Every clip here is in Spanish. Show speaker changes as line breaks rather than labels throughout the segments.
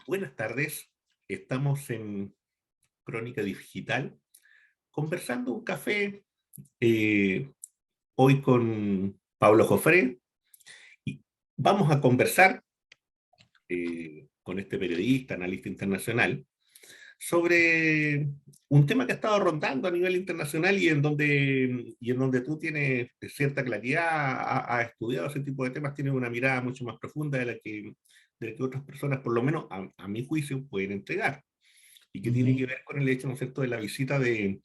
Buenas tardes, estamos en Crónica Digital conversando un café eh, hoy con Pablo Jofré y vamos a conversar con este periodista, analista internacional, sobre un tema que ha estado rondando a nivel internacional y en donde tú tienes cierta claridad, has estudiado ese tipo de temas, tienes una mirada mucho más profunda de la que otras personas, por lo menos a mi juicio, pueden entregar y que tiene que
Ujú.
ver con el hecho, ¿no es cierto?, de la visita del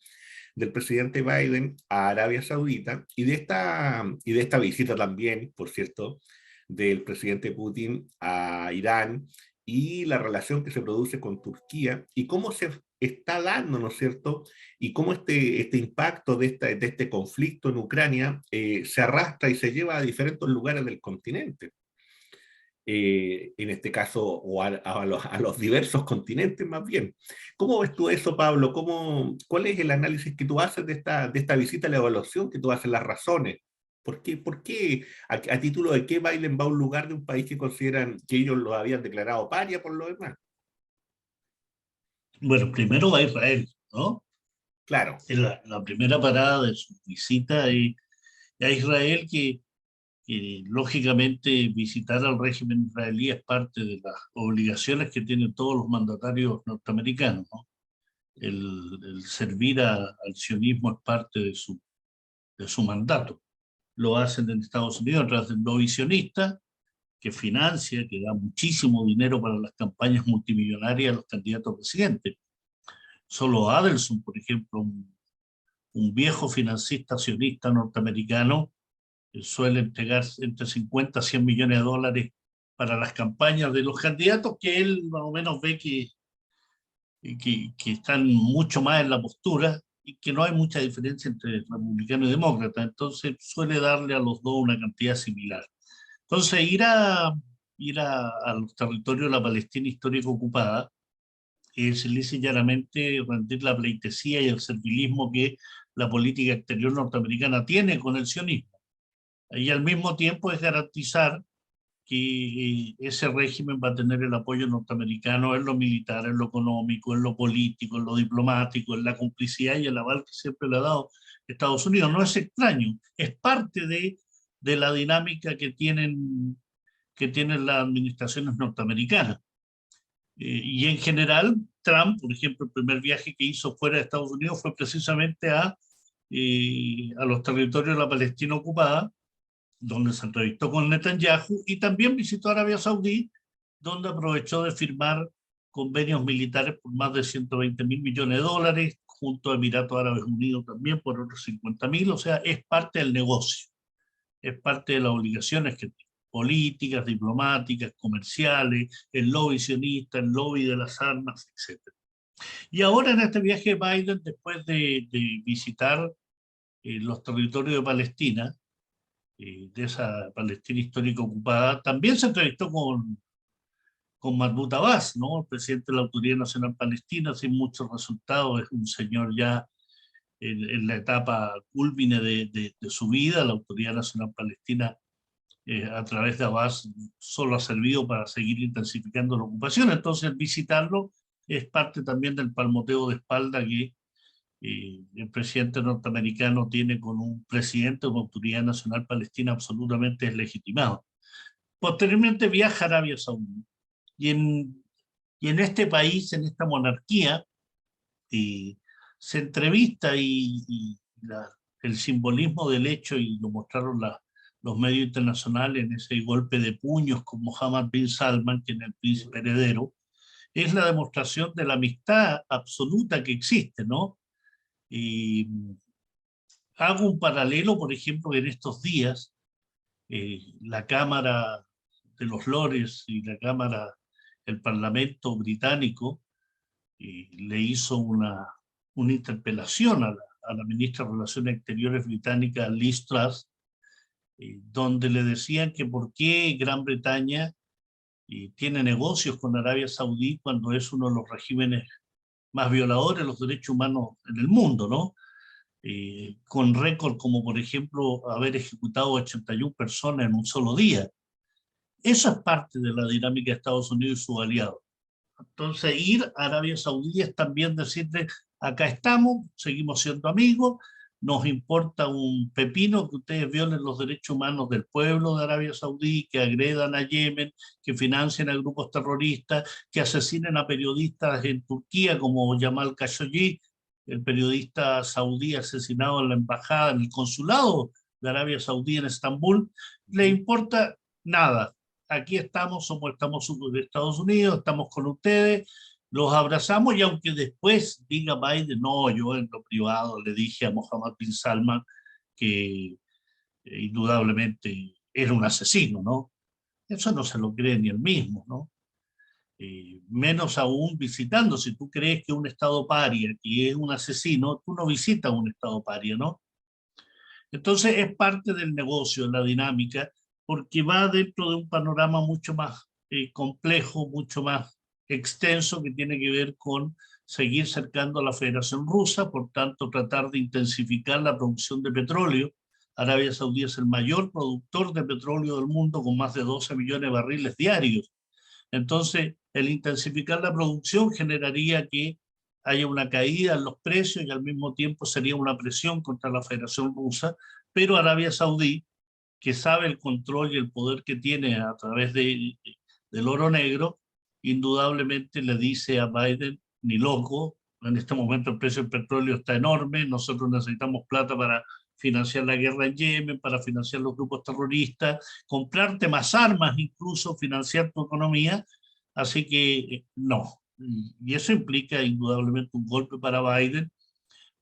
presidente Biden a Arabia Saudita y de esta visita también, por cierto, del presidente Putin a Irán y la relación que se produce con Turquía y cómo se está dando, ¿no es cierto? Y cómo este impacto de este conflicto en Ucrania se arrastra y se lleva a diferentes lugares del continente, en este caso, o a los diversos continentes más bien. ¿Cómo ves tú eso, Pablo? ¿Cuál es el análisis que tú haces de esta visita, la evaluación que tú haces, las razones? ¿Por qué, a título de qué Biden va a un lugar de un país que consideran que ellos lo habían declarado paria por lo demás?
Bueno, primero va a Israel, ¿no?
Claro,
Es la primera parada de su visita a Israel, que lógicamente visitar al régimen israelí es parte de las obligaciones que tienen todos los mandatarios norteamericanos, ¿no? El servir al sionismo es parte de su mandato. Lo hacen en Estados Unidos a través del lobby sionista, que financia, que da muchísimo dinero para las campañas multimillonarias de los candidatos a presidente. Solo Adelson, por ejemplo, un viejo financista sionista norteamericano, suele entregar entre 50 a 100 millones de dólares para las campañas de los candidatos que él más o menos ve que están mucho más en la postura y que no hay mucha diferencia entre republicano y demócrata. Entonces suele darle a los dos una cantidad similar. Entonces ir a los territorios de la Palestina histórica ocupada es lisa y llanamente rendir la pleitesía y el servilismo que la política exterior norteamericana tiene con el sionismo. Y al mismo tiempo es garantizar que ese régimen va a tener el apoyo norteamericano en lo militar, en lo económico, en lo político, en lo diplomático, en la complicidad y el aval que siempre le ha dado Estados Unidos. No es extraño, es parte de la dinámica que tienen las administraciones norteamericanas. Y en general, Trump, por ejemplo, el primer viaje que hizo fuera de Estados Unidos fue precisamente a los territorios de la Palestina ocupada, donde se entrevistó con Netanyahu, y también visitó Arabia Saudí, donde aprovechó de firmar convenios militares por más de 120 mil millones de dólares, junto a Emiratos Árabes Unidos también por otros 50.000. O sea, es parte del negocio, es parte de las obligaciones que tiene, políticas, diplomáticas, comerciales, el lobby sionista, el lobby de las armas, etc. Y ahora en este viaje de Biden, después de visitar los territorios de Palestina, de esa Palestina histórica ocupada, también se entrevistó con Mahmoud Abbas, ¿no? El presidente de la Autoridad Nacional Palestina, sin muchos resultados, es un señor ya en la etapa cúlmine de su vida. La Autoridad Nacional Palestina, a través de Abbas, solo ha servido para seguir intensificando la ocupación. Entonces, visitarlo es parte también del palmoteo de espalda que el presidente norteamericano tiene con un presidente de una Autoridad Nacional Palestina absolutamente deslegitimado. Posteriormente viaja a Arabia Saudí y en este país, en esta monarquía, eh, se entrevista el simbolismo del hecho, y lo mostraron los medios internacionales en ese golpe de puños con Mohammed bin Salman, que es el príncipe heredero, es la demostración de la amistad absoluta que existe, ¿no? Y hago un paralelo, por ejemplo, en estos días, la Cámara de los Lores y el Parlamento británico, le hizo una interpelación a la ministra de Relaciones Exteriores británica, Liz Truss, donde le decían que por qué Gran Bretaña tiene negocios con Arabia Saudí cuando es uno de los regímenes más violadores de los derechos humanos en el mundo, ¿no? Con récord como, por ejemplo, haber ejecutado 81 personas en un solo día. Eso es parte de la dinámica de Estados Unidos y sus aliados. Entonces, ir a Arabia Saudí es también decirle, acá estamos, seguimos siendo amigos, nos importa un pepino que ustedes violen los derechos humanos del pueblo de Arabia Saudí, que agredan a Yemen, que financien a grupos terroristas, que asesinen a periodistas en Turquía como Jamal Khashoggi, el periodista saudí asesinado en la embajada, en el consulado de Arabia Saudí en Estambul. Le importa nada. Aquí estamos, estamos de Estados Unidos, estamos con ustedes, los abrazamos, y aunque después diga Biden, no, yo en lo privado le dije a Mohammed bin Salman que indudablemente era un asesino, ¿no? Eso no se lo cree ni él mismo, ¿no? Menos aún visitando. Si tú crees que un Estado paria, que es un asesino, tú no visitas un Estado paria, ¿no? Entonces es parte del negocio, la dinámica, porque va dentro de un panorama mucho más complejo, mucho más extenso, que tiene que ver con seguir cercando a la Federación Rusa, por tanto tratar de intensificar la producción de petróleo. Arabia Saudí es el mayor productor de petróleo del mundo, con más de 12 millones de barriles diarios. Entonces, el intensificar la producción generaría que haya una caída en los precios, y al mismo tiempo sería una presión contra la Federación Rusa, pero Arabia Saudí, que sabe el control y el poder que tiene a través del oro negro, indudablemente le dice a Biden, ni loco, en este momento el precio del petróleo está enorme, nosotros necesitamos plata para financiar la guerra en Yemen, para financiar los grupos terroristas, comprarte más armas, incluso financiar tu economía, así que no. Y eso implica indudablemente un golpe para Biden,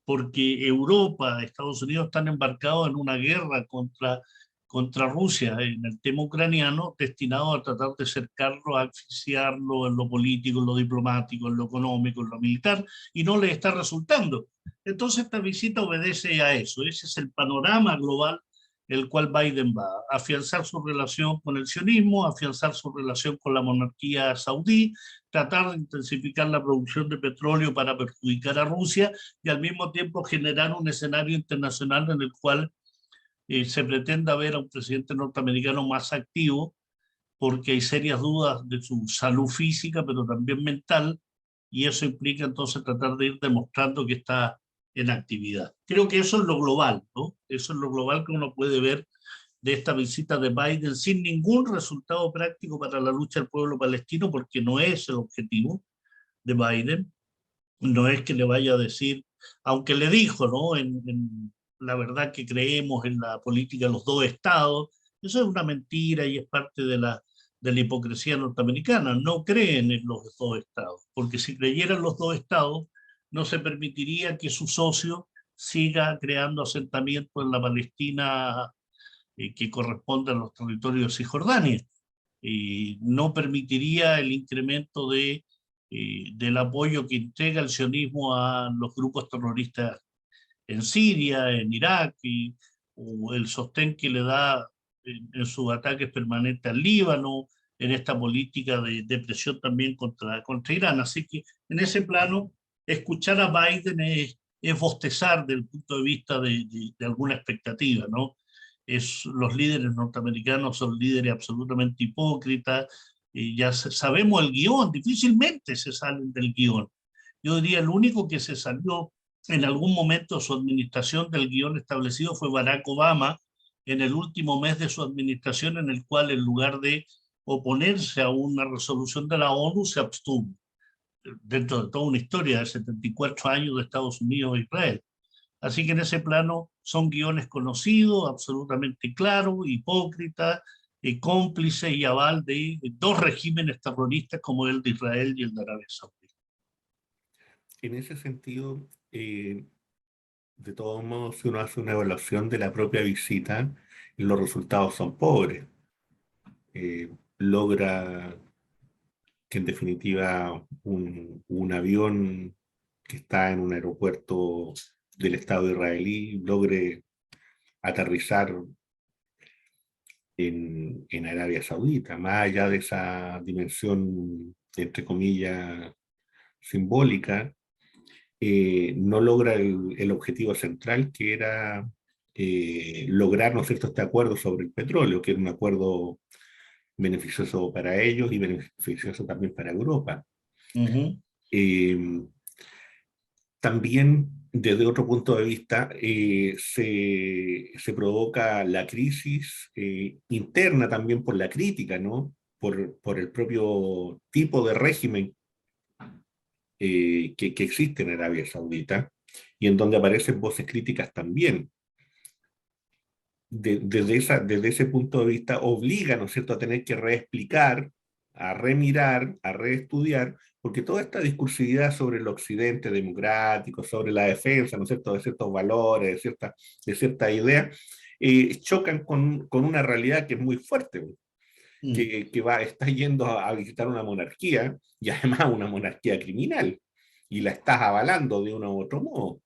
porque Europa, Estados Unidos están embarcados en una guerra contra Rusia en el tema ucraniano, destinado a tratar de cercarlo, a asfixiarlo en lo político, en lo diplomático, en lo económico, en lo militar, y no le está resultando. Entonces esta visita obedece a eso. Ese es el panorama global el cual Biden va a afianzar su relación con el sionismo, afianzar su relación con la monarquía saudí, tratar de intensificar la producción de petróleo para perjudicar a Rusia, y al mismo tiempo generar un escenario internacional en el cual se pretenda ver a un presidente norteamericano más activo, porque hay serias dudas de su salud física, pero también mental, y eso implica entonces tratar de ir demostrando que está en actividad. Creo que eso es lo global, ¿no? Eso es lo global que uno puede ver de esta visita de Biden, sin ningún resultado práctico para la lucha del pueblo palestino, porque no es el objetivo de Biden. No es que le vaya a decir, aunque le dijo, ¿no? La verdad que creemos en la política de los dos estados, eso es una mentira y es parte de la hipocresía norteamericana. No creen en los dos estados, porque si creyeran los dos estados, no se permitiría que su socio siga creando asentamientos en la Palestina que corresponde a los territorios de Cisjordania. No permitiría el incremento del apoyo que entrega el sionismo a los grupos terroristas en Siria, en Irak, o el sostén que le da en sus ataques permanentes al Líbano, en esta política de presión también contra Irán. Así que en ese plano, escuchar a Biden es bostezar desde el punto de vista de alguna expectativa, ¿no? Los líderes norteamericanos son líderes absolutamente hipócritas, y ya sabemos el guión, difícilmente se salen del guión. Yo diría el único que se salió en algún momento de su administración del guión establecido fue Barack Obama, en el último mes de su administración, en el cual en lugar de oponerse a una resolución de la ONU se abstuvo, dentro de toda una historia de 74 años de Estados Unidos e Israel. Así que en ese plano son guiones conocidos, absolutamente claros, hipócritas, cómplices y aval de dos regímenes terroristas como el de Israel y el de Arabia Saudí.
En ese sentido, de todos modos, si uno hace una evaluación de la propia visita, los resultados son pobres. Logra que en definitiva un avión que está en un aeropuerto del Estado israelí logre aterrizar en Arabia Saudita, más allá de esa dimensión, entre comillas, simbólica, no logra el objetivo central, que era lograr, ¿no es cierto?, este acuerdo sobre el petróleo, que era un acuerdo beneficioso para ellos y beneficioso también para Europa.
Ujú.
Eh, También, desde otro punto de vista, se provoca la crisis interna también por la crítica, ¿no? Por el propio tipo de régimen que existe en Arabia Saudita y en donde aparecen voces críticas también. Desde ese punto de vista obliga, ¿no es cierto?, a tener que reexplicar, a remirar, a reestudiar, porque toda esta discursividad sobre el occidente democrático, sobre la defensa, ¿no es cierto?, de ciertos valores, de cierta idea, chocan con una realidad que es muy fuerte,
Mm.
está yendo a visitar una monarquía, y además una monarquía criminal, y la estás avalando de uno u otro modo.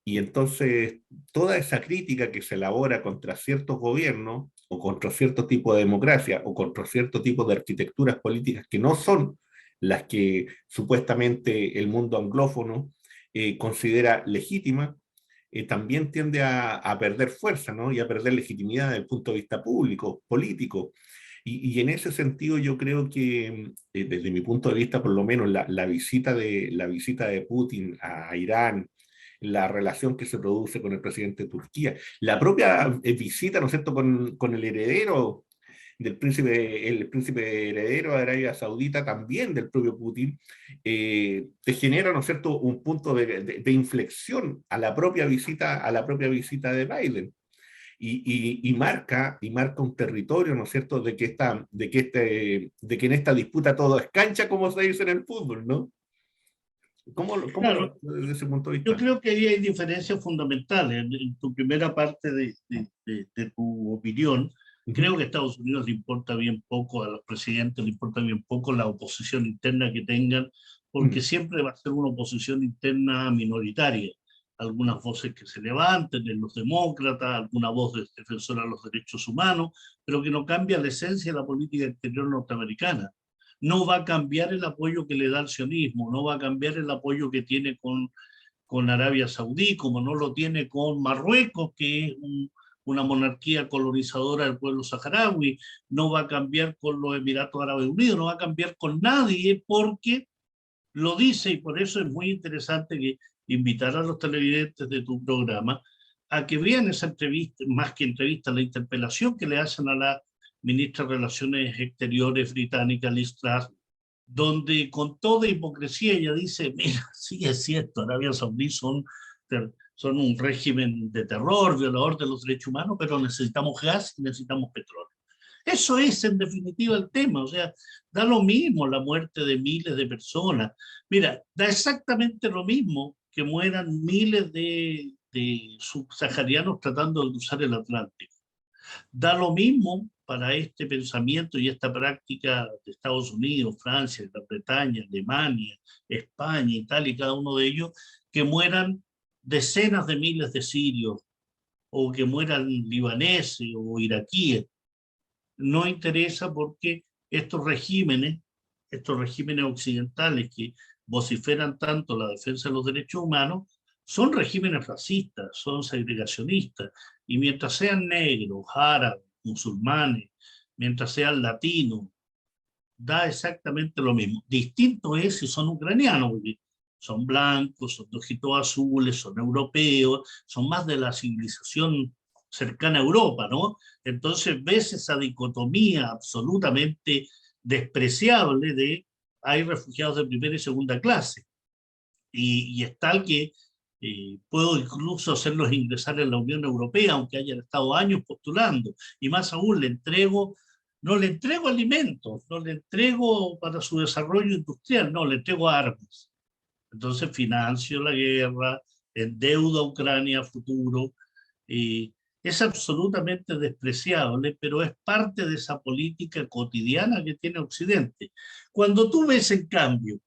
Y entonces toda esa crítica que se elabora contra ciertos gobiernos o contra cierto tipo de democracia o contra cierto tipo de arquitecturas políticas que no son las que supuestamente el mundo anglófono considera legítimas, también tiende a perder fuerza, ¿no? Y a perder legitimidad desde el punto de vista público, político. Y en ese sentido yo creo que, desde mi punto de vista, por lo menos la visita de Putin a Irán, la relación que se produce con el presidente de Turquía, la propia visita, ¿no es cierto?, con el heredero del príncipe, el príncipe heredero de Arabia Saudita, también del propio Putin, te genera, ¿no es cierto?, un punto de inflexión a la propia visita de Biden. Y marca un territorio, ¿no es cierto?, de que en esta disputa todo es cancha, como se dice en el fútbol, ¿no? ¿Cómo lo ves
Claro,
desde ese punto de
yo
vista?
creo que ahí hay diferencias fundamentales. En tu primera parte de tu opinión,
Ujú,
creo que a Estados Unidos le importa bien poco, a los presidentes le importa bien poco la oposición interna que tengan, porque
mm,
siempre va a ser una oposición interna minoritaria. Algunas voces que se levanten en los demócratas, alguna voz defensora de los derechos humanos, pero que no cambia la esencia de la política exterior norteamericana. No va a cambiar el apoyo que le da al sionismo, no va a cambiar el apoyo que tiene con Arabia Saudí, como no lo tiene con Marruecos, que es una monarquía colonizadora del pueblo saharaui, no va a cambiar con los Emiratos Árabes Unidos, no va a cambiar con nadie porque lo dice, y por eso es muy interesante que invitar a los televidentes de tu programa a que vean esa entrevista, más que entrevista, la interpelación que le hacen a la ministra de Relaciones Exteriores británica, Liz Truss, donde con toda hipocresía ella dice, mira, sí es cierto, Arabia Saudí son un régimen de terror, violador de los derechos humanos, pero necesitamos gas y necesitamos petróleo. Eso es en definitiva el tema, o sea, da lo mismo la muerte de miles de personas. Mira, da exactamente lo mismo que mueran miles de subsaharianos tratando de cruzar el Atlántico. Da lo mismo para este pensamiento y esta práctica de Estados Unidos, Francia, Gran Bretaña, Alemania, España, Italia y cada uno de ellos, que mueran decenas de miles de sirios o que mueran libaneses o iraquíes. No interesa porque estos regímenes occidentales que vociferan tanto la defensa de los derechos humanos, son regímenes racistas, son segregacionistas, y mientras sean negros, árabes, musulmanes, mientras sean latinos, da exactamente lo mismo. Distinto es si son ucranianos, porque son blancos, son de ojitos azules, son europeos, son más de la civilización cercana a Europa, ¿no? Entonces ves esa dicotomía absolutamente despreciable de hay refugiados de primera y segunda clase. Y es tal que puedo incluso hacerlos ingresar en la Unión Europea, aunque hayan estado años postulando. Y más aún, no le entrego alimentos, no le entrego para su desarrollo industrial, no, le entrego armas. Entonces financio la guerra, endeudo a Ucrania a futuro. Y es absolutamente despreciable, pero es parte de esa política cotidiana que tiene Occidente. Cuando tú ves, en cambio,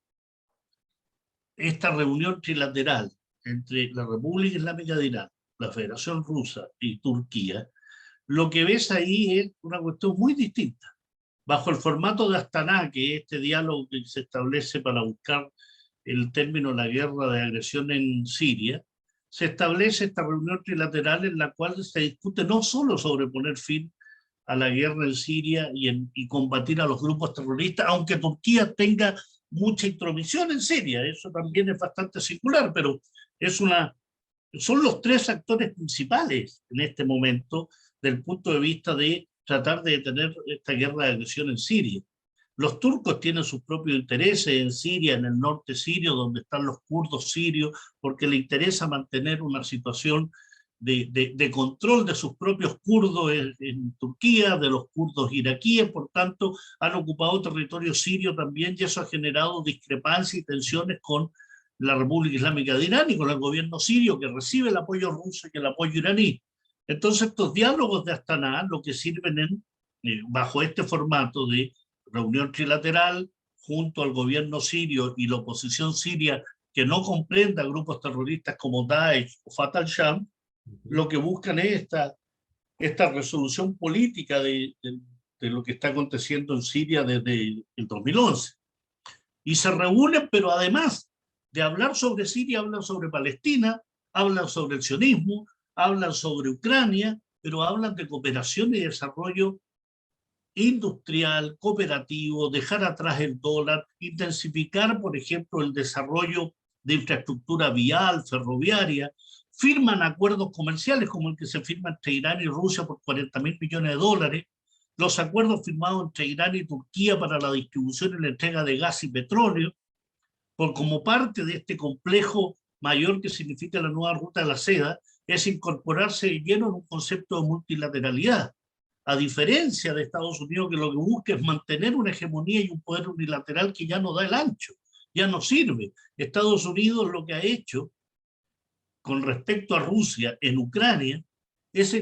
esta reunión trilateral entre la República Islámica de Irán, la Federación Rusa y Turquía, lo que ves ahí es una cuestión muy distinta. Bajo el formato de Astana, que es este diálogo que se establece para buscar el término de la guerra de agresión en Siria, se establece esta reunión trilateral en la cual se discute no solo sobre poner fin a la guerra en Siria y combatir a los grupos terroristas, aunque Turquía tenga mucha intromisión en Siria. Eso también es bastante singular, pero son los tres actores principales en este momento del punto de vista de tratar de detener esta guerra de agresión en Siria. Los turcos tienen sus propios intereses en Siria, en el norte sirio, donde están los kurdos sirios, porque les interesa mantener una situación de control de sus propios kurdos en Turquía, de los kurdos iraquíes. Por tanto, han ocupado territorio sirio también, y eso ha generado discrepancias y tensiones con la República Islámica de Irán y con el gobierno sirio, que recibe el apoyo ruso y el apoyo iraní. Entonces, estos diálogos de Astana lo que sirven bajo este formato de reunión trilateral junto al gobierno sirio y la oposición siria que no comprenda grupos terroristas como Daesh o Fatah al-Sham, lo que buscan es esta resolución política de lo que está aconteciendo en Siria desde el 2011. Y se reúnen, pero además de hablar sobre Siria, hablan sobre Palestina, hablan sobre el sionismo, hablan sobre Ucrania, pero hablan de cooperación y desarrollo industrial, cooperativo, dejar atrás el dólar, intensificar, por ejemplo, el desarrollo de infraestructura vial, ferroviaria. Firman acuerdos comerciales como el que se firma entre Irán y Rusia por 40.000 millones de dólares, los acuerdos firmados entre Irán y Turquía para la distribución y la entrega de gas y petróleo, como parte de este complejo mayor que significa la nueva ruta de la seda, es incorporarse de lleno en un concepto de multilateralidad, a diferencia de Estados Unidos, que lo que busca es mantener una hegemonía y un poder unilateral que ya no da el ancho, ya no sirve. Estados Unidos lo que ha hecho con respecto a Rusia en Ucrania es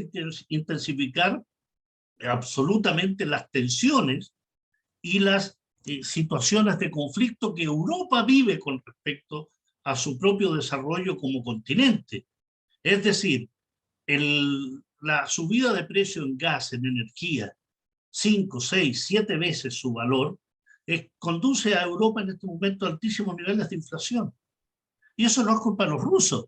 intensificar absolutamente las tensiones y las situaciones de conflicto que Europa vive con respecto a su propio desarrollo como continente. Es decir, la subida de precio en gas, en energía, 5, 6, 7 veces su valor, conduce a Europa en este momento a altísimos niveles de inflación. Y eso no es culpa de los rusos,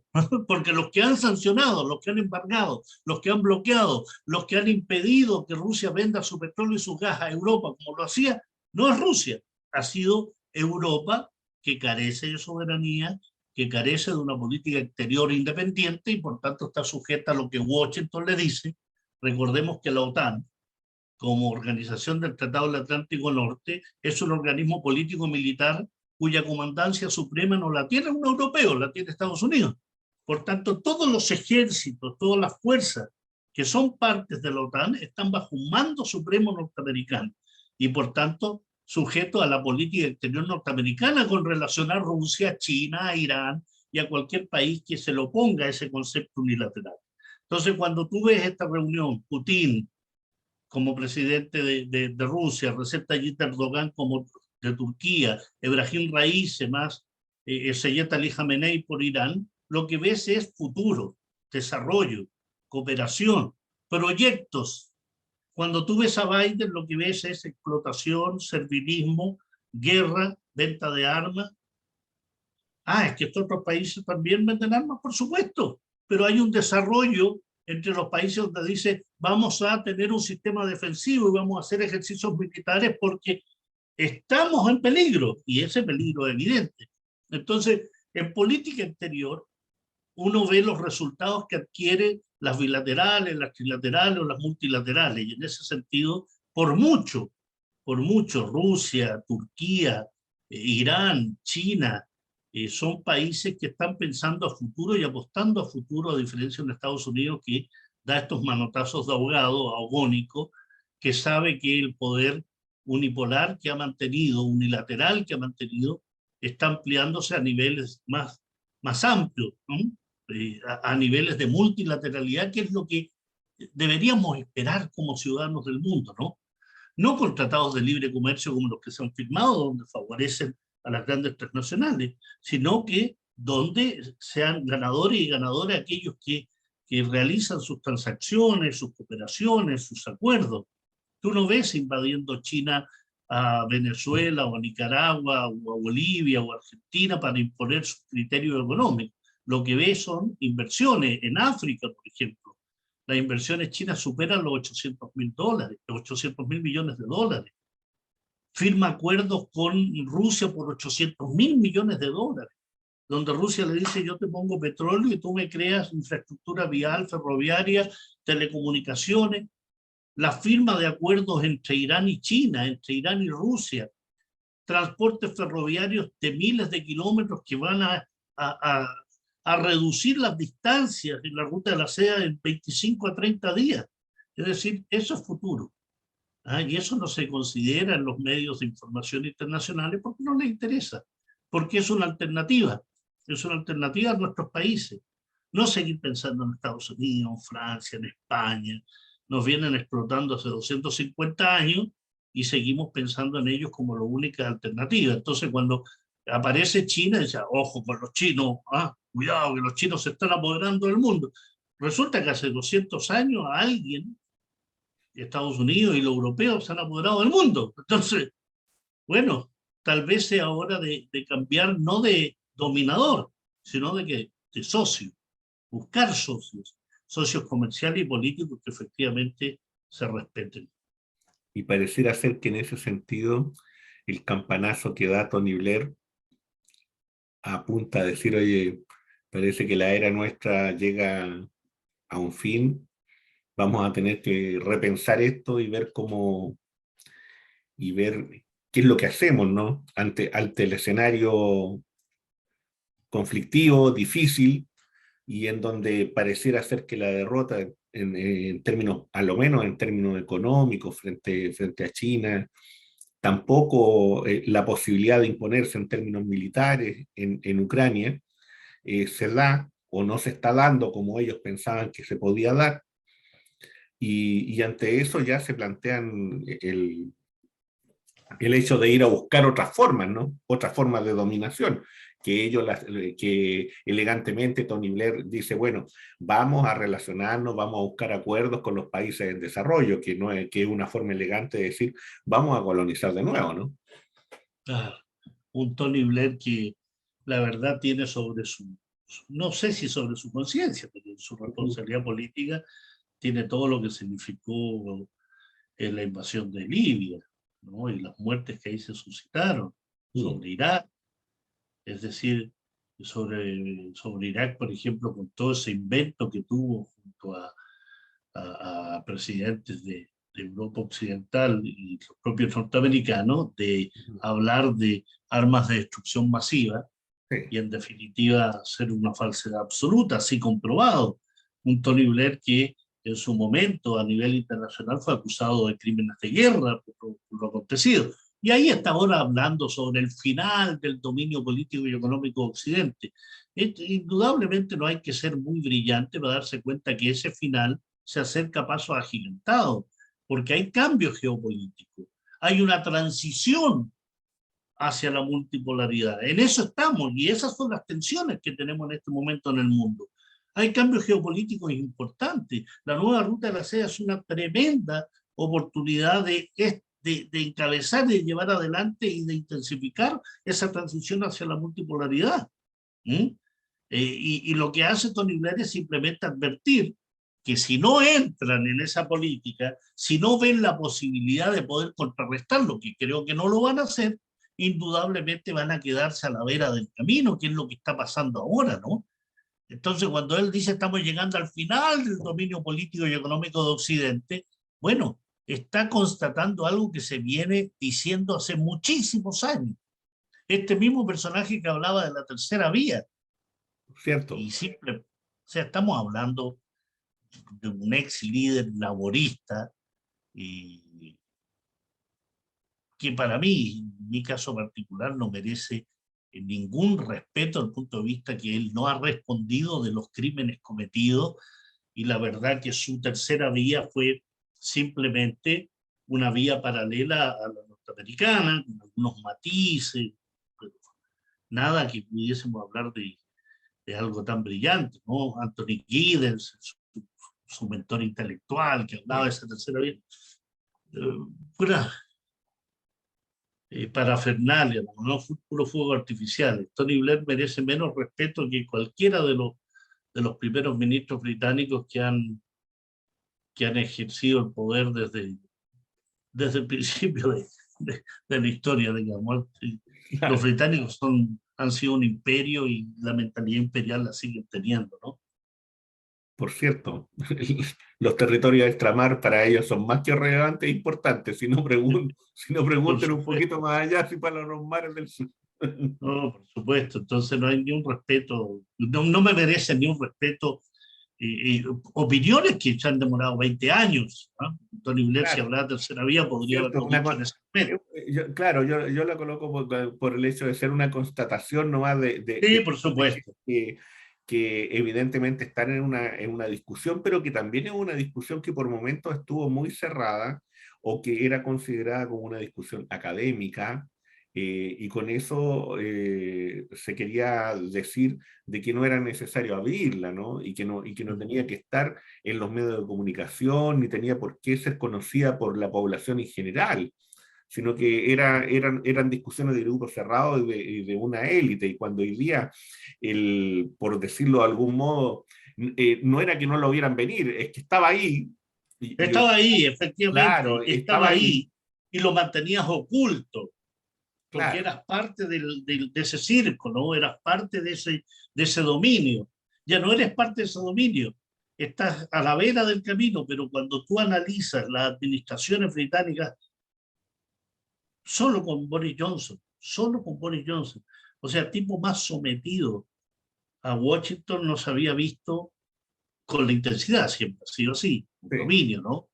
porque los que han sancionado, los que han embargado, los que han bloqueado, los que han impedido que Rusia venda su petróleo y su gas a Europa como lo hacía, no es Rusia, ha sido Europa, que carece de soberanía, que carece de una política exterior independiente y por tanto está sujeta a lo que Washington le dice. Recordemos que la OTAN, como organización del Tratado del Atlántico Norte, es un organismo político-militar cuya comandancia suprema no la tiene un europeo, la tiene Estados Unidos. Por tanto, todos los ejércitos, todas las fuerzas que son partes de la OTAN están bajo un mando supremo norteamericano y por tanto sujetos a la política exterior norteamericana con relación a Rusia, China, a Irán y a cualquier país que se le oponga a ese concepto unilateral. Entonces, cuando tú ves esta reunión, Putin como presidente de Rusia, Recep Tayyip Erdogan como de Turquía, Ebrahim Raisi más Seyed Ali Khamenei por Irán, lo que ves es futuro, desarrollo, cooperación, proyectos. Cuando tú ves a Biden, lo que ves es explotación, servilismo, guerra, venta de armas. Es que estos otros países también venden armas, por supuesto, pero hay un desarrollo entre los países donde dice vamos a tener un sistema defensivo y vamos a hacer ejercicios militares porque estamos en peligro, y ese peligro es evidente. Entonces, en política exterior, uno ve los resultados que adquiere las bilaterales, las trilaterales o las multilaterales, y en ese sentido, por mucho, Rusia, Turquía, Irán, China, son países que están pensando a futuro y apostando a futuro, a diferencia de Estados Unidos que da estos manotazos de ahogado, agónico, que sabe que el poder unipolar que ha mantenido, unilateral que ha mantenido, está ampliándose a niveles más amplios, ¿no? A niveles de multilateralidad, que es lo que deberíamos esperar como ciudadanos del mundo, ¿no? No con tratados de libre comercio como los que se han firmado, donde favorecen a las grandes transnacionales, sino que donde sean ganadores y ganadoras aquellos que realizan sus transacciones, sus cooperaciones, sus acuerdos. Tú no ves invadiendo China a Venezuela o a Nicaragua o a Bolivia o a Argentina para imponer sus criterios económicos. Lo que ves son inversiones en África, por ejemplo. Las inversiones chinas superan los $800.000 millones de dólares. firma acuerdos con Rusia por 800.000 millones de dólares, donde Rusia le dice yo te pongo petróleo y tú me creas infraestructura vial, ferroviaria, telecomunicaciones. La firma de acuerdos entre Irán y China, entre Irán y Rusia, transportes ferroviarios de miles de kilómetros que van a reducir las distancias en la ruta de la seda en 25 a 30 días. Es decir, eso es futuro. Y eso no se considera en los medios de información internacionales porque no les interesa, porque es una alternativa a nuestros países. No seguir pensando en Estados Unidos, Francia, en España. Nos vienen explotando hace 250 años y seguimos pensando en ellos como la única alternativa. Entonces, cuando aparece China, dice, ojo con los chinos, cuidado que los chinos se están apoderando del mundo. Resulta que hace 200 años a alguien, Estados Unidos y los europeos se han apoderado del mundo. Entonces, bueno, tal vez sea hora de cambiar, no de dominador, sino de socio, buscar socios comerciales y políticos que efectivamente se respeten.
Y pareciera ser que en ese sentido el campanazo que da Tony Blair apunta a decir, oye, parece que la era nuestra llega a un fin, vamos a tener que repensar esto y ver qué es lo que hacemos, ¿no? Ante el escenario conflictivo, difícil, y en donde pareciera ser que la derrota en términos, a lo menos en términos económicos, frente a China, tampoco la posibilidad de imponerse en términos militares en Ucrania, se da o no se está dando como ellos pensaban que se podía dar, y ante eso ya se plantean el hecho de ir a buscar otras formas, ¿no? Otras formas de dominación, que elegantemente Tony Blair dice, bueno, vamos a relacionarnos, vamos a buscar acuerdos con los países en desarrollo, que es una forma elegante de decir, vamos a colonizar de nuevo, ¿no?
Un Tony Blair que la verdad tiene no sé si sobre su conciencia, pero en su responsabilidad política tiene todo lo que significó la invasión de Libia, ¿no? Y las muertes que ahí se suscitaron sobre Irak, es decir, sobre Irak, por ejemplo, con todo ese invento que tuvo junto a presidentes de Europa Occidental y los propios norteamericanos, de hablar de armas de destrucción masiva, y en definitiva ser una falsedad absoluta, así comprobado. Un Tony Blair que en su momento a nivel internacional fue acusado de crímenes de guerra por lo acontecido. Y ahí está ahora hablando sobre el final del dominio político y económico de Occidente. Indudablemente no hay que ser muy brillante para darse cuenta que ese final se acerca a pasos agigantados, porque hay cambios geopolíticos, hay una transición hacia la multipolaridad. En eso estamos y esas son las tensiones que tenemos en este momento en el mundo. Hay cambios geopolíticos importantes. La nueva ruta de la seda es una tremenda oportunidad de encabezar, de llevar adelante y de intensificar esa transición hacia la multipolaridad. Y lo que hace Tony Blair es simplemente advertir que si no entran en esa política, si no ven la posibilidad de poder contrarrestarlo, que creo que no lo van a hacer, indudablemente van a quedarse a la vera del camino, que es lo que está pasando ahora, ¿no? Entonces, cuando él dice estamos llegando al final del dominio político y económico de Occidente, bueno, está constatando algo que se viene diciendo hace muchísimos años. Este mismo personaje que hablaba de la tercera vía.
Cierto.
Y o sea, estamos hablando de un ex líder laborista y que para mí, en mi caso particular, no merece ningún respeto al punto de vista que él no ha respondido de los crímenes cometidos, y la verdad que su tercera vía fue simplemente una vía paralela a la norteamericana, con algunos matices, pero nada que pudiésemos hablar de algo tan brillante, ¿no? Anthony Giddens, su mentor intelectual, que hablaba de esa tercera vía, pura parafernalia, no puro fuego artificial. Tony Blair merece menos respeto que cualquiera de los primeros ministros británicos que han ejercido el poder desde el principio de la historia, digamos. Los
Claro,
británicos han sido un imperio y la mentalidad imperial la siguen teniendo, ¿no?
por cierto, los territorios de extramar para ellos son más que relevantes e importantes. Si no
Por
pregunten un poquito
supuesto.
más allá, si para los mares del sur.
No, por supuesto. Entonces no hay ni un respeto, no me merecen ni un respeto. Opiniones que se han demorado 20 años. ¿No? Tony Blair, si
Claro,
hablaba de tercera vía,
por
podría
cierto,
haberlo dicho en ese momento.
claro, yo la coloco por el hecho de ser una constatación nomás
Sí,
de
por
personajes
supuesto.
que evidentemente están en una discusión, pero que también es una discusión que por momentos estuvo muy cerrada o que era considerada como una discusión académica, y con eso se quería decir de que no era necesario abrirla, ¿no? Y que no tenía que estar en los medios de comunicación, ni tenía por qué ser conocida por la población en general, sino que eran discusiones de grupo cerrado y de una élite. Y cuando hoy día, por decirlo de algún modo, no era que no lo vieran venir, es que estaba ahí. Hoy
Estaba ahí,
claro,
efectivamente, estaba
estaba ahí,
ahí y lo mantenías oculto, porque
claro,
eras parte de ese circo, ¿no? Eras parte de ese dominio. Ya no eres parte de ese dominio, estás a la vera del camino, pero cuando tú analizas las administraciones británicas, solo con Boris Johnson, o sea, el tipo más sometido a Washington no se había visto con la intensidad, siempre ha sido así, un
sí,
dominio, ¿no?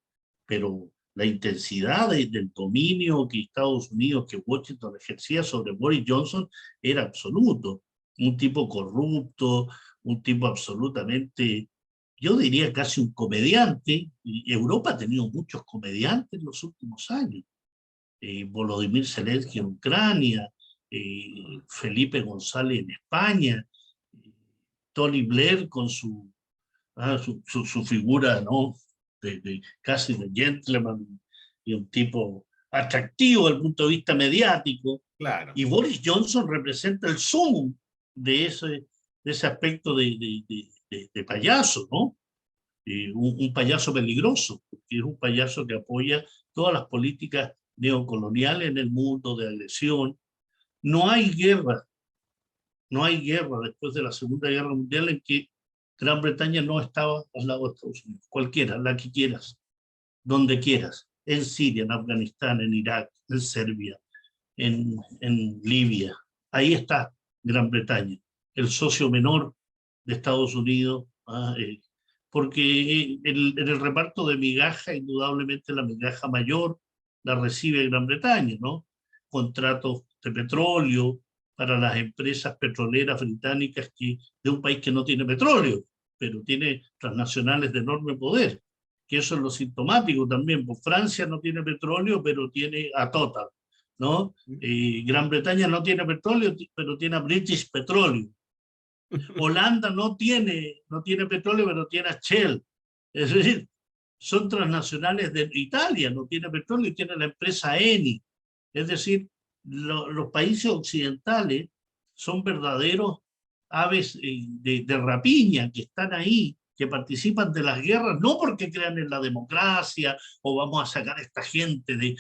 Pero la intensidad del dominio que Estados Unidos, que Washington ejercía sobre Boris Johnson era absoluto. Un tipo corrupto, un tipo absolutamente, yo diría casi un comediante. Y Europa ha tenido muchos comediantes en los últimos años. Volodymyr Zelensky en Ucrania, Felipe González en España, eh, Tony Blair con su figura, ¿no? Casi de gentleman y un tipo atractivo desde el punto de vista mediático.
claro.
Y Boris Johnson representa el sumum de ese aspecto de payaso, ¿no? Un payaso peligroso, porque es un payaso que apoya todas las políticas neocoloniales en el mundo de agresión. No hay guerra, no hay guerra después de la Segunda Guerra Mundial en que Gran Bretaña no estaba al lado de Estados Unidos. Cualquiera, la que quieras, donde quieras, en Siria, en Afganistán, en Irak, en Serbia, en Libia. Ahí está Gran Bretaña, el socio menor de Estados Unidos, porque en el reparto de migaja, indudablemente la migaja mayor la recibe Gran Bretaña, ¿no? Contratos de petróleo para las empresas petroleras británicas de un país que no tiene petróleo, pero tiene transnacionales de enorme poder, que eso es lo sintomático también, pues Francia no tiene petróleo, pero tiene a Total, ¿no? Gran Bretaña no tiene petróleo, pero tiene a British Petroleum. Holanda no tiene petróleo, pero tiene a Shell. Es decir, son transnacionales de Italia, no tiene petróleo y tiene la empresa Eni. Es decir, los países occidentales son verdaderos aves de rapiña que están ahí, que participan de las guerras, no porque crean en la democracia o vamos a sacar a esta gente de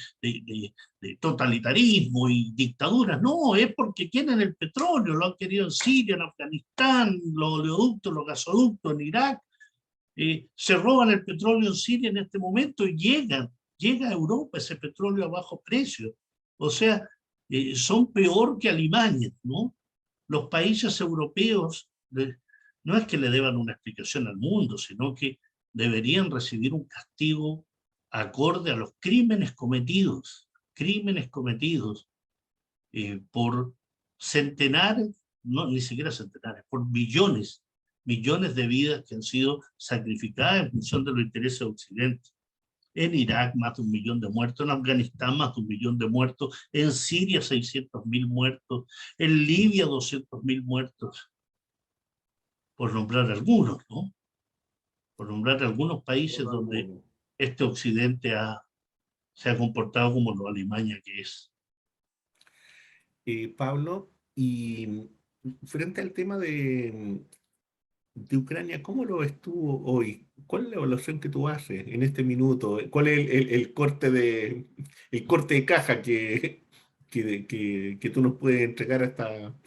totalitarismo y dictaduras, no, es porque quieren el petróleo, lo han querido en Siria, en Afganistán, los oleoductos, los gasoductos en Irak, se roban el petróleo en Siria en este momento y llega a Europa ese petróleo a bajo precio. O sea, son peor que Alemania, ¿no? Los países europeos no es que le deban una explicación al mundo, sino que deberían recibir un castigo acorde a los crímenes cometidos por centenares, no, ni siquiera centenares, por millones de vidas que han sido sacrificadas en función de los intereses de Occidente. En Irak más de 1 millón de muertos, en Afganistán más de 1 millón de muertos, en Siria 600.000 muertos, en Libia 200.000 muertos, por nombrar algunos, ¿no? Por nombrar algunos países
Solo
donde
alguno.
este Occidente se ha comportado como lo Alemania que es.
Pablo, y frente al tema de Ucrania, ¿cómo lo ves tú hoy? ¿Cuál es la evaluación que tú haces en este minuto? ¿Cuál es el corte de caja que tú nos puedes entregar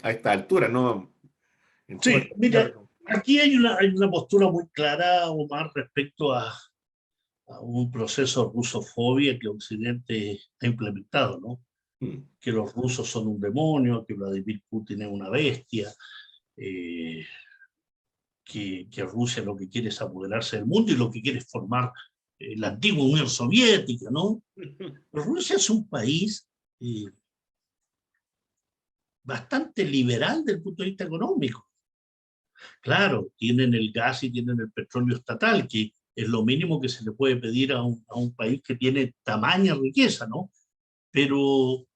a esta altura, ¿no? En todo
Sí,
este
mira,
cierre.
aquí hay una postura muy clara, Omar, respecto a un proceso de rusofobia que Occidente ha implementado, ¿no?
Mm.
Que los rusos son un demonio, que Vladimir Putin es una bestia, eh, que Rusia lo que quiere es apoderarse del mundo y lo que quiere es formar la antigua Unión Soviética, ¿no? Pero Rusia es un país eh, bastante liberal desde el punto de vista económico. Claro, tienen el gas y tienen el petróleo estatal, que es lo mínimo que se le puede pedir a un país que tiene tamaña riqueza, ¿no? Pero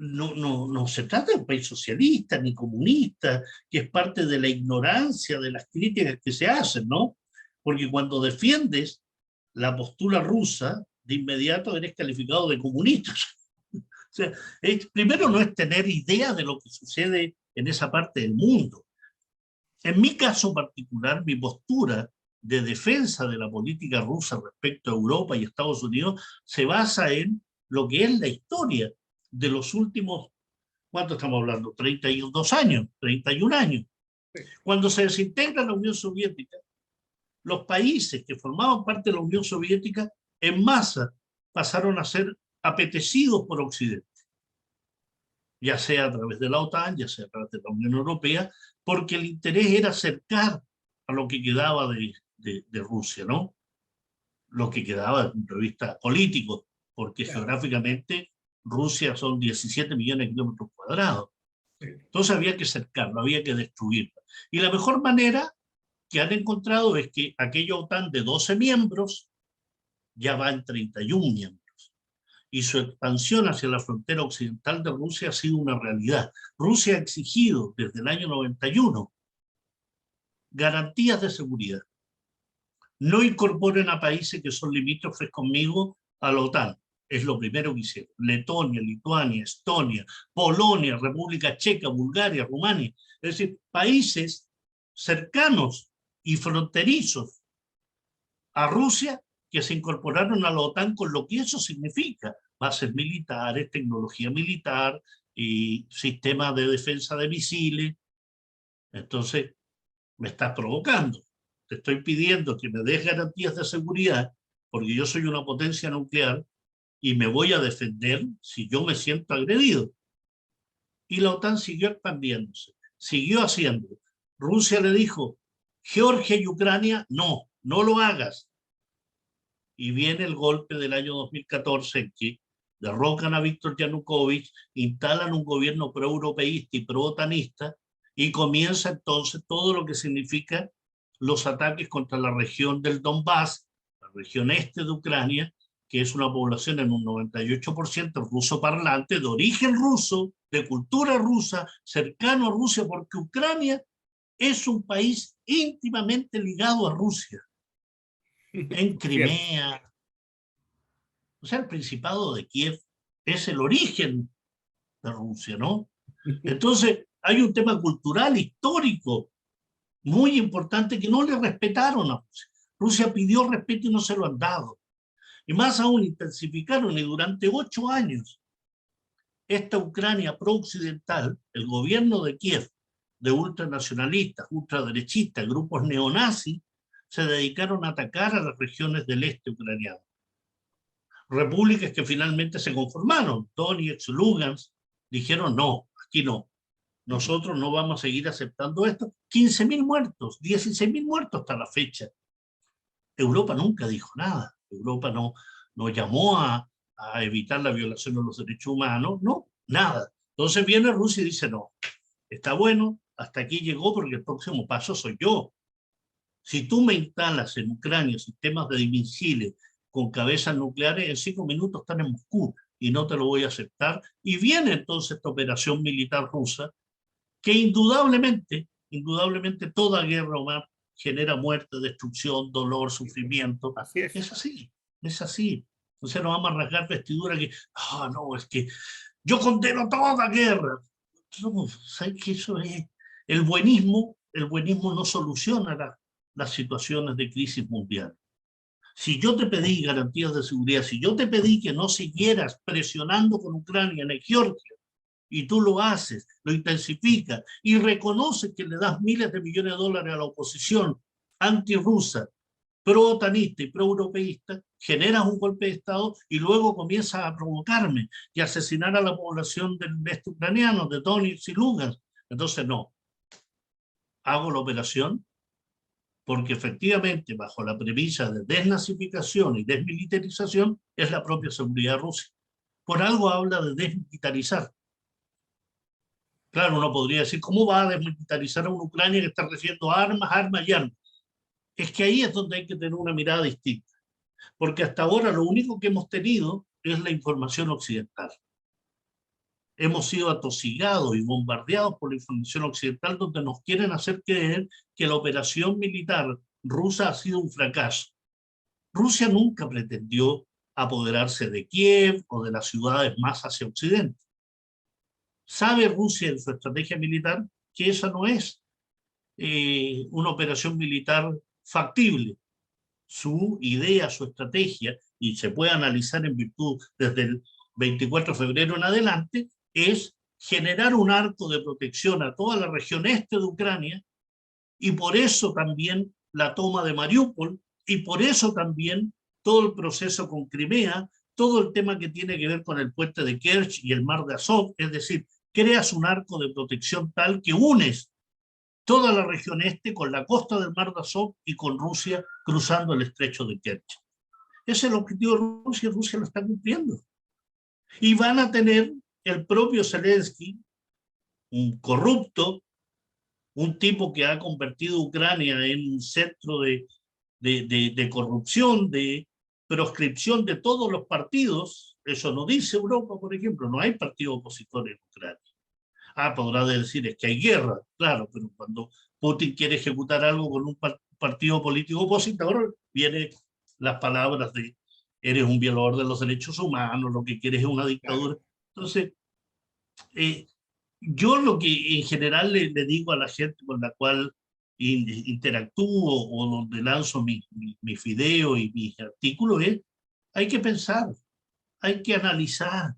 no se trata de un país socialista ni comunista, que es parte de la ignorancia de las críticas que se hacen, ¿no? Porque cuando defiendes la postura rusa, de inmediato eres calificado de comunista. O sea, primero no es tener idea de lo que sucede en esa parte del mundo. En mi caso particular, mi postura de defensa de la política rusa respecto a Europa y Estados Unidos se basa en lo que es la historia de los últimos, ¿cuánto estamos hablando? 32 años, 31 años. Cuando se desintegra la Unión Soviética, los países que formaban parte de la Unión Soviética en masa pasaron a ser apetecidos por Occidente, ya sea a través de la OTAN, ya sea a través de la Unión Europea, porque el interés era acercar a lo que quedaba de Rusia, ¿no? Lo que quedaba desde el punto de vista político, porque
Claro.
geográficamente Rusia son 17 millones de kilómetros cuadrados.
Sí.
Entonces había que cercarlo, había que destruirlo. Y la mejor manera que han encontrado es que aquella OTAN de 12 miembros ya va en 31 miembros. Y su expansión hacia la frontera occidental de Rusia ha sido una realidad. Rusia ha exigido desde el año 91 garantías de seguridad. No incorporen a países que son limítrofes conmigo a la OTAN. Es lo primero que hicieron. Letonia, Lituania, Estonia, Polonia, República Checa, Bulgaria, Rumania. Es decir, países cercanos y fronterizos a Rusia que se incorporaron a la OTAN con lo que eso significa. Bases militares, tecnología militar y sistemas de defensa de misiles. Entonces, me estás provocando. Te estoy pidiendo que me des garantías de seguridad porque yo soy una potencia nuclear y me voy a defender si yo me siento agredido. Y la OTAN siguió expandiéndose, siguió haciendo. Rusia le dijo, Georgia y Ucrania, no, no lo hagas. Y viene el golpe del año 2014 en que derrocan a Víctor Yanukovych, instalan un gobierno pro-europeísta y pro-otanista y comienza entonces todo lo que significa los ataques contra la región del Donbass, la región este de Ucrania, que es una población en un 98% ruso parlante, de origen ruso, de cultura rusa, cercano a Rusia, porque Ucrania es un país íntimamente ligado a Rusia. En
Cierto.
Crimea, o sea, el Principado de Kiev es el origen de Rusia, ¿no? Entonces, hay un tema cultural, histórico, muy importante que no le respetaron a Rusia. Rusia pidió respeto y no se lo han dado. Y más aún, intensificaron y durante 8 años esta Ucrania pro-occidental, el gobierno de Kiev, de ultranacionalistas, ultraderechistas, grupos neonazis, se dedicaron a atacar a las regiones del este ucraniano. Repúblicas que finalmente se conformaron, Donetsk, Lugansk, dijeron no, aquí no, nosotros no vamos a seguir aceptando esto. 15.000 muertos, 16.000 muertos hasta la fecha. Europa nunca dijo nada, Europa no llamó a evitar la violación de los derechos humanos, no, nada. Entonces viene Rusia y dice no, está bueno, hasta aquí llegó porque el próximo paso soy yo. Si tú me instalas en Ucrania sistemas de misiles con cabezas nucleares, en 5 minutos están en Moscú y no te lo voy a aceptar. Y viene entonces esta operación militar rusa que indudablemente toda guerra humana genera muerte, destrucción, dolor, sufrimiento.
Así es.
Es así, es así. Entonces nos vamos a rasgar vestidura que, no, es que yo condeno toda guerra. No, ¿sabes qué? Eso es el buenismo el buenismo no soluciona las situaciones de crisis mundial. Si yo te pedí garantías de seguridad, si yo te pedí que no siguieras presionando con Ucrania en Georgia, y tú lo haces, lo intensificas y reconoces que le das miles de millones de dólares a la oposición antirrusa, pro-otanista y pro-europeísta, generas un golpe de Estado y luego comienzas a provocarme y a asesinar a la población del este ucraniano, de Donetsk y Lugansk. Entonces no, hago la operación porque efectivamente bajo la premisa de desnazificación y desmilitarización es la propia seguridad rusa. Por algo habla de desmilitarizar. Claro, uno podría decir, ¿cómo va a desmilitarizar a una Ucrania que está recibiendo armas, armas y armas? Es que ahí es donde hay que tener una mirada distinta, porque hasta ahora lo único que hemos tenido es la información occidental. Hemos sido atosigados y bombardeados por la información occidental donde nos quieren hacer creer que la operación militar rusa ha sido un fracaso. Rusia nunca pretendió apoderarse de Kiev o de las ciudades más hacia occidente. Sabe Rusia en su estrategia militar que esa no es una operación militar factible. Su idea, su estrategia, y se puede analizar en virtud desde el 24 de febrero en adelante, es generar un arco de protección a toda la región este de Ucrania, y por eso también la toma de Mariupol, y por eso también todo el proceso con Crimea, todo el tema que tiene que ver con el puente de Kerch y el mar de Azov, es decir, creas un arco de protección tal que unes toda la región este con la costa del mar de Azov y con Rusia cruzando el estrecho de Kerch. Ese es el objetivo de Rusia y Rusia lo está cumpliendo. Y van a tener el propio Zelensky, un corrupto, un tipo que ha convertido Ucrania en un centro de corrupción, de proscripción de todos los partidos. Eso no dice Europa, por ejemplo, no hay partido opositor en Ucrania. Ah, podrá decir, es que hay guerra, claro, pero cuando Putin quiere ejecutar algo con un partido político opositor, vienen las palabras de eres un violador de los derechos humanos, lo que quieres es una dictadura. Entonces, yo lo que en general le digo a la gente con la cual interactúo o donde lanzo mis videos y mis artículos es, hay que pensar, hay que analizar,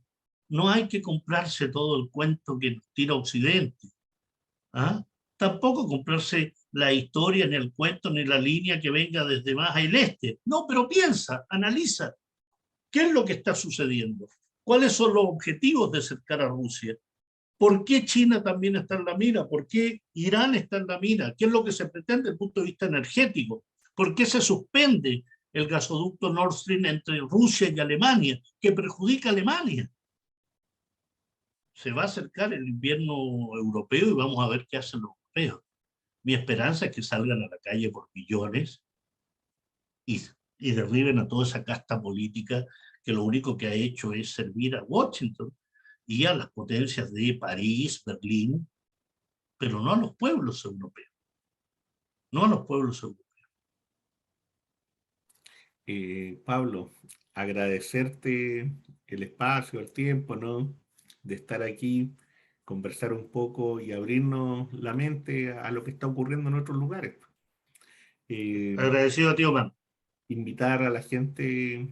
no hay que comprarse todo el cuento que nos tira Occidente. ¿Ah? Tampoco comprarse la historia, ni el cuento, ni la línea que venga desde más al este. No, pero piensa, analiza. ¿Qué es lo que está sucediendo? ¿Cuáles son los objetivos de acercar a Rusia? ¿Por qué China también está en la mira? ¿Por qué Irán está en la mira? ¿Qué es lo que se pretende desde el punto de vista energético? ¿Por qué se suspende el gasoducto Nord Stream entre Rusia y Alemania, que perjudica a Alemania? Se va a acercar el invierno europeo y vamos a ver qué hacen los europeos. Mi esperanza es que salgan a la calle por millones y derriben a toda esa casta política que lo único que ha hecho es servir a Washington y a las potencias de París, Berlín, pero no a los pueblos europeos. No a los pueblos europeos.
Pablo, agradecerte el espacio, el tiempo, ¿no? De estar aquí, conversar un poco y abrirnos la mente a lo que está ocurriendo en otros lugares.
Agradecido a ti, Omar.
Invitar a la gente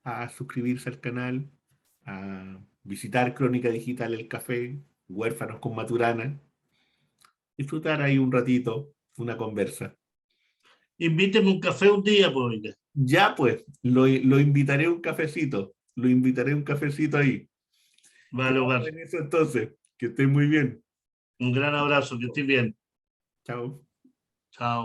a suscribirse al canal, a visitar Crónica Digital El Café, Huérfanos con Maturana, disfrutar ahí un ratito, una conversa.
Invíteme un café un día, pues.
Ya pues, lo invitaré a un cafecito, lo invitaré a un cafecito ahí.
Vale,
Quedamos
Omar.
en eso entonces, que estés muy bien.
Un gran abrazo, que estés bien.
Chao.
Chao.